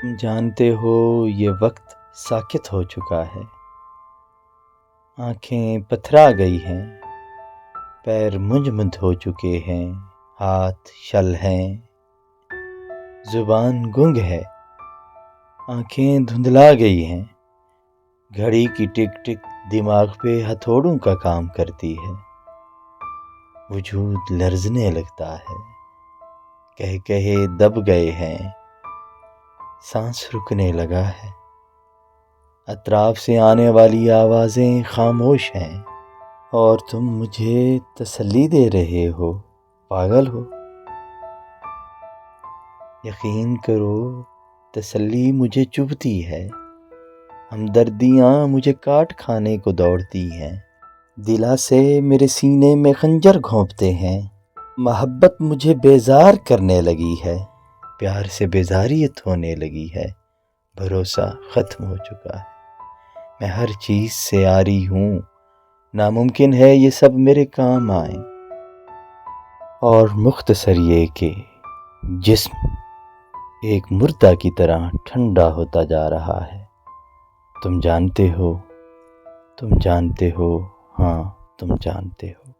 تم جانتے ہو یہ وقت ساکت ہو چکا ہے، آنکھیں پتھرا گئی ہیں، پیر منجھ مد ہو چکے ہیں، ہاتھ شل ہیں، زبان گنگ ہے، آنکھیں دھندلا گئی ہیں، گھڑی کی ٹک ٹک دماغ پہ ہتھوڑوں کا کام کرتی ہے، وجود لرزنے لگتا ہے، کہہ کہے دب گئے ہیں، سانس رکنے لگا ہے، اطراف سے آنے والی آوازیں خاموش ہیں، اور تم مجھے تسلی دے رہے ہو، پاگل ہو؟ یقین کرو تسلی مجھے چبھتی ہے، ہمدردیاں مجھے کاٹ کھانے کو دوڑتی ہیں، دلا سے میرے سینے میں خنجر گھونپتے ہیں، محبت مجھے بیزار کرنے لگی ہے، پیار سے بیزاریت ہونے لگی ہے، بھروسہ ختم ہو چکا ہے، میں ہر چیز سے عاری ہوں، ناممکن ہے یہ سب میرے کام آئیں، اور مختصر یہ کہ جسم ایک مردہ کی طرح ٹھنڈا ہوتا جا رہا ہے۔ تم جانتے ہو، ہاں تم جانتے ہو۔